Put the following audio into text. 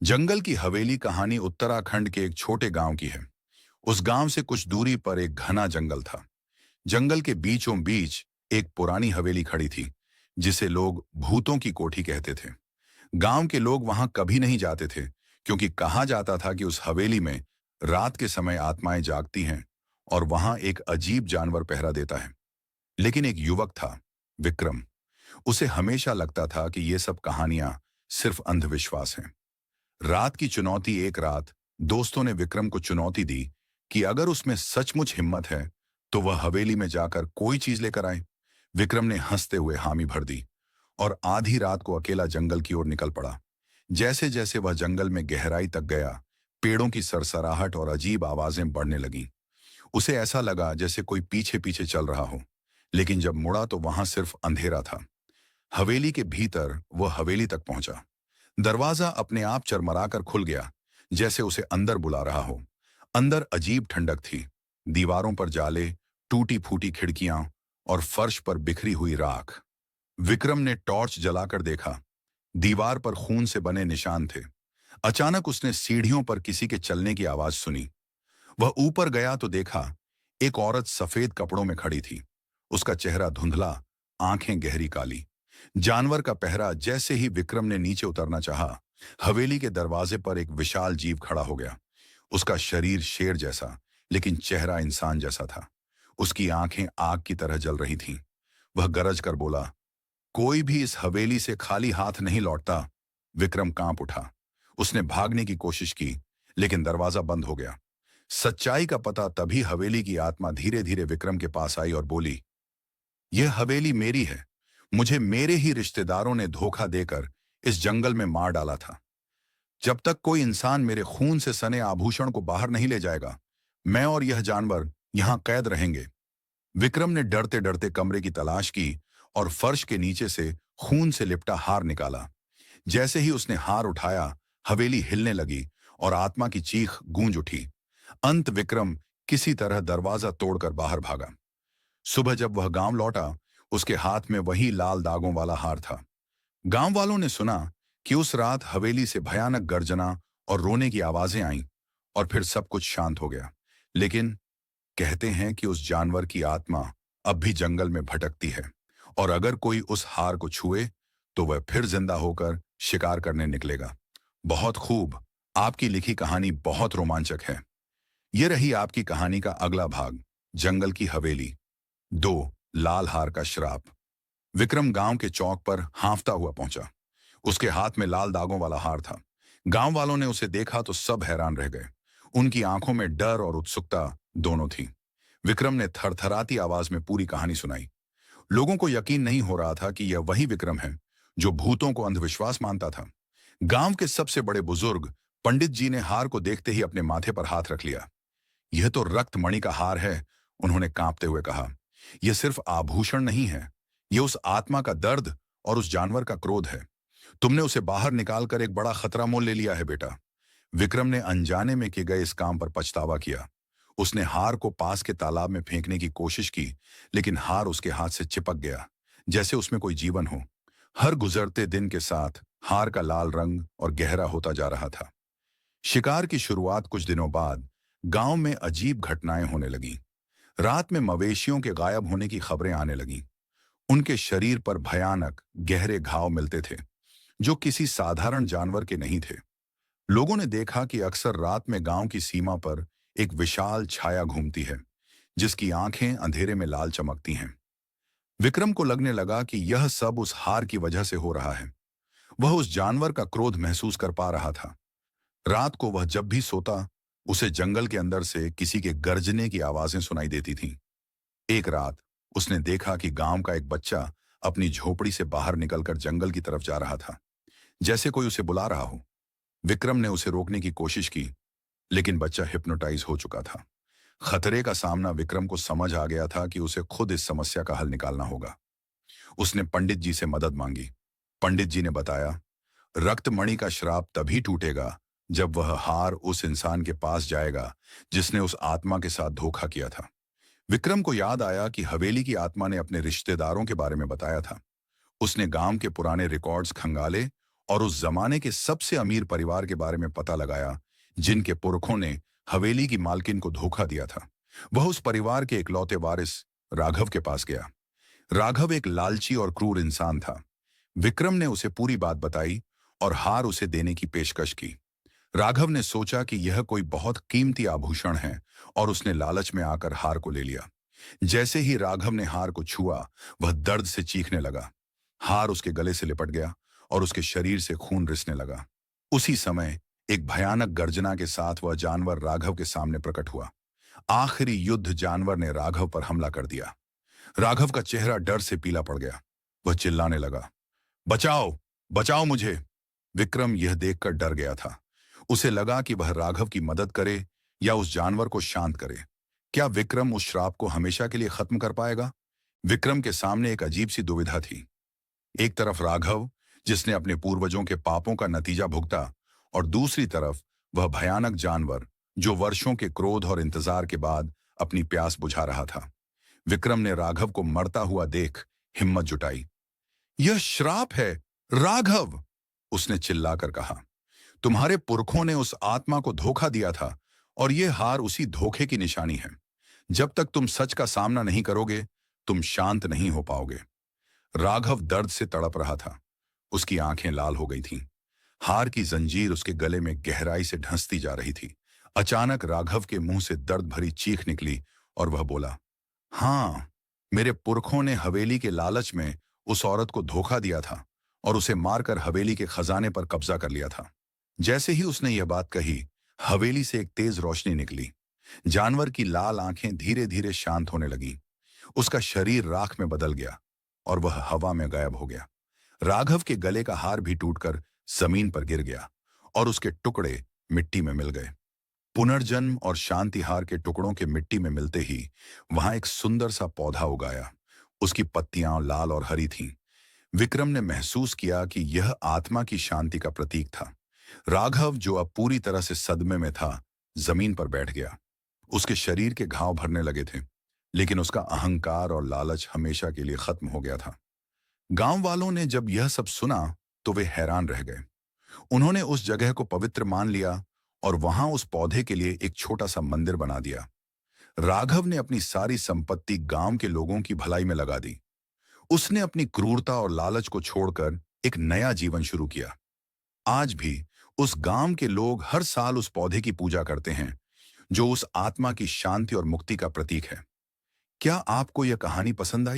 जंगल की हवेली कहानी उत्तराखंड के एक छोटे गांव की है। उस गांव से कुछ दूरी पर एक घना जंगल था। जंगल के बीचों बीच एक पुरानी हवेली खड़ी थी, जिसे लोग भूतों की कोठी कहते थे। गांव के लोग वहां कभी नहीं जाते थे, क्योंकि कहा जाता था कि उस हवेली में रात के समय आत्माएं जागती हैं और वहां एक अजीब जानवर पहरा देता है। लेकिन एक युवक था, विक्रम। उसे हमेशा लगता था कि ये सब कहानियां सिर्फ अंधविश्वास हैं। रात की चुनौती एक रात दोस्तों ने विक्रम को चुनौती दी कि अगर उसमें सचमुच हिम्मत है तो वह हवेली में जाकर कोई चीज लेकर आए। विक्रम ने हंसते हुए हामी भर दी और आधी रात को अकेला जंगल की ओर निकल पड़ा। जैसे जैसे वह जंगल में गहराई तक गया, पेड़ों की सरसराहट और अजीब आवाजें बढ़ने लगीं। उसे ऐसा लगा जैसे कोई पीछे पीछे चल रहा हो, लेकिन जब मुड़ा तो वहां सिर्फ अंधेरा था। हवेली के भीतर वह हवेली तक पहुंचा। दरवाजा अपने आप चरमराकर खुल गया, जैसे उसे अंदर बुला रहा हो। अंदर अजीब ठंडक थी। दीवारों पर जाले, टूटी फूटी खिड़कियां और फर्श पर बिखरी हुई राख। विक्रम ने टॉर्च जलाकर देखा। दीवार पर खून से बने निशान थे। अचानक उसने सीढ़ियों पर किसी के चलने की आवाज सुनी। वह ऊपर गया तो देखा एक औरत सफेद कपड़ों में खड़ी थी। उसका चेहरा धुंधला, आंखें गहरी काली। जानवर का पहरा जैसे ही विक्रम ने नीचे उतरना चाहा, हवेली के दरवाजे पर एक विशाल जीव खड़ा हो गया। उसका शरीर शेर जैसा, लेकिन चेहरा इंसान जैसा था। उसकी आंखें आग की तरह जल रही थीं। वह गरज कर बोला, कोई भी इस हवेली से खाली हाथ नहीं लौटता। विक्रम कांप उठा। उसने भागने की कोशिश की, लेकिन दरवाजा बंद हो गया। सच्चाई का पता तभी हवेली की आत्मा धीरे धीरे विक्रम के पास आई और बोली, यह हवेली मेरी है। मुझे मेरे ही रिश्तेदारों ने धोखा देकर इस जंगल में मार डाला था। जब तक कोई इंसान मेरे खून से सने आभूषण को बाहर नहीं ले जाएगा, मैं और यह जानवर यहां कैद रहेंगे। विक्रम ने डरते डरते कमरे की तलाश की और फर्श के नीचे से खून से लिपटा हार निकाला। जैसे ही उसने हार उठाया, हवेली हिलने लगी और आत्मा की चीख गूंज उठी। अंत विक्रम किसी तरह दरवाजा तोड़कर बाहर भागा। सुबह जब वह गांव लौटा, उसके हाथ में वही लाल दागों वाला हार था। गांव वालों ने सुना कि उस रात हवेली से भयानक गर्जना और रोने की आवाजें आईं और फिर सब कुछ शांत हो गया। लेकिन कहते हैं कि उस जानवर की आत्मा अब भी जंगल में भटकती है, और अगर कोई उस हार को छुए तो वह फिर जिंदा होकर शिकार करने निकलेगा। बहुत खूब। आपकी लिखी कहानी बहुत रोमांचक है। ये रही आपकी कहानी का अगला भाग, जंगल की हवेली 2, लाल हार का श्राप। विक्रम गांव के चौक पर हांफता हुआ पहुंचा। उसके हाथ में लाल दागों वाला हार था। गांव वालों ने उसे देखा तो सब हैरान रह गए। उनकी आंखों में डर और उत्सुकता दोनों थी। विक्रम ने थरथराती आवाज में पूरी कहानी सुनाई। लोगों को यकीन नहीं हो रहा था कि यह वही विक्रम है जो भूतों को अंधविश्वास मानता था। गांव के सबसे बड़े बुजुर्ग पंडित जी ने हार को देखते ही अपने माथे पर हाथ रख लिया। यह तो रक्त मणि का हार है, उन्होंने कांपते हुए कहा। यह सिर्फ आभूषण नहीं है, यह उस आत्मा का दर्द और उस जानवर का क्रोध है। तुमने उसे बाहर निकालकर एक बड़ा खतरा मोल ले लिया है बेटा। विक्रम ने अनजाने में किए गए इस काम पर पछतावा किया। उसने हार को पास के तालाब में फेंकने की कोशिश की, लेकिन हार उसके हाथ से चिपक गया, जैसे उसमें कोई जीवन हो। हर गुजरते दिन के साथ हार का लाल रंग और गहरा होता जा रहा था। शिकार की शुरुआत कुछ दिनों बाद गांव में अजीब घटनाएं होने लगीं। रात में मवेशियों के गायब होने की खबरें आने लगीं। उनके शरीर पर भयानक गहरे घाव मिलते थे, जो किसी साधारण जानवर के नहीं थे। लोगों ने देखा कि अक्सर रात में गांव की सीमा पर एक विशाल छाया घूमती है, जिसकी आंखें अंधेरे में लाल चमकती हैं। विक्रम को लगने लगा कि यह सब उस हार की वजह से हो रहा है। वह उस जानवर का क्रोध महसूस कर पा रहा था। रात को वह जब भी सोता, उसे जंगल के अंदर से किसी के गर्जने की आवाजें सुनाई देती थीं। एक रात उसने देखा कि गांव का एक बच्चा अपनी झोपड़ी से बाहर निकलकर जंगल की तरफ जा रहा था, जैसे कोई उसे बुला रहा हो। विक्रम ने उसे रोकने की कोशिश की, लेकिन बच्चा हिप्नोटाइज हो चुका था। खतरे का सामना विक्रम को समझ आ गया था कि उसे खुद इस समस्या का हल निकालना होगा। उसने पंडित जी से मदद मांगी। पंडित जी ने बताया, रक्तमणि का श्राप तभी टूटेगा जब वह हार उस इंसान के पास जाएगा जिसने उस आत्मा के साथ धोखा किया था। विक्रम को याद आया कि हवेली की आत्मा ने अपने रिश्तेदारों के बारे में बताया था। उसने गांव के पुराने रिकॉर्ड्स खंगाले और उस जमाने के सबसे अमीर परिवार के बारे में पता लगाया जिनके पुरखों ने हवेली की मालकिन को धोखा दिया था। वह उस परिवार के इकलौते वारिस राघव के पास गया। राघव एक लालची और क्रूर इंसान था। विक्रम ने उसे पूरी बात बताई और हार उसे देने की पेशकश की। राघव ने सोचा कि यह कोई बहुत कीमती आभूषण है और उसने लालच में आकर हार को ले लिया। जैसे ही राघव ने हार को छुआ, वह दर्द से चीखने लगा। हार उसके गले से लिपट गया और उसके शरीर से खून रिसने लगा। उसी समय एक भयानक गर्जना के साथ वह जानवर राघव के सामने प्रकट हुआ। आखिरी युद्ध जानवर ने राघव पर हमला कर दिया। राघव का चेहरा डर से पीला पड़ गया। वह चिल्लाने लगा, बचाओ, बचाओ मुझे। विक्रम यह देखकर डर गया था। उसे लगा कि वह राघव की मदद करे या उस जानवर को शांत करे। क्या विक्रम उस श्राप को हमेशा के लिए खत्म कर पाएगा? विक्रम के सामने एक अजीब सी दुविधा थी। एक तरफ राघव, जिसने अपने पूर्वजों के पापों का नतीजा भुगता, और दूसरी तरफ वह भयानक जानवर जो वर्षों के क्रोध और इंतजार के बाद अपनी प्यास बुझा रहा था। विक्रम ने राघव को मरता हुआ देख हिम्मत जुटाई। यह श्राप है, राघव, उसने चिल्लाकर कहा। तुम्हारे पुरखों ने उस आत्मा को धोखा दिया था और यह हार उसी धोखे की निशानी है। जब तक तुम सच का सामना नहीं करोगे, तुम शांत नहीं हो पाओगे। राघव दर्द से तड़प रहा था। उसकी आंखें लाल हो गई थीं। हार की जंजीर उसके गले में गहराई से ढंसती जा रही थी। अचानक राघव के मुंह से दर्द भरी चीख निकली और वह बोला, हाँ, मेरे पुरखों ने हवेली के लालच में उस औरत को धोखा दिया था और उसे मारकर हवेली के खजाने पर कब्जा कर लिया था। जैसे ही उसने यह बात कही, हवेली से एक तेज रोशनी निकली। जानवर की लाल आंखें धीरे धीरे शांत होने लगीं। उसका शरीर राख में बदल गया और वह हवा में गायब हो गया। राघव के गले का हार भी टूटकर जमीन पर गिर गया और उसके टुकड़े मिट्टी में मिल गए। पुनर्जन्म और शांतिहार के टुकड़ों के मिट्टी में मिलते ही वहां एक सुंदर सा पौधा उगाया। उसकी पत्तियां लाल और हरी थीं। विक्रम ने महसूस किया कि यह आत्मा की शांति का प्रतीक था। राघव, जो अब पूरी तरह से सदमे में था, जमीन पर बैठ गया। उसके शरीर के घाव भरने लगे थे, लेकिन उसका अहंकार और लालच हमेशा के लिए खत्म हो गया था। गांव वालों ने जब यह सब सुना तो वे हैरान रह गए। उन्होंने उस जगह को पवित्र मान लिया और वहां उस पौधे के लिए एक छोटा सा मंदिर बना दिया। राघव ने अपनी सारी संपत्ति गांव के लोगों की भलाई में लगा दी। उसने अपनी क्रूरता और लालच को छोड़कर एक नया जीवन शुरू किया। आज भी उस गांव के लोग हर साल उस पौधे की पूजा करते हैं, जो उस आत्मा की शांति और मुक्ति का प्रतीक है। क्या आपको यह कहानी पसंद आई?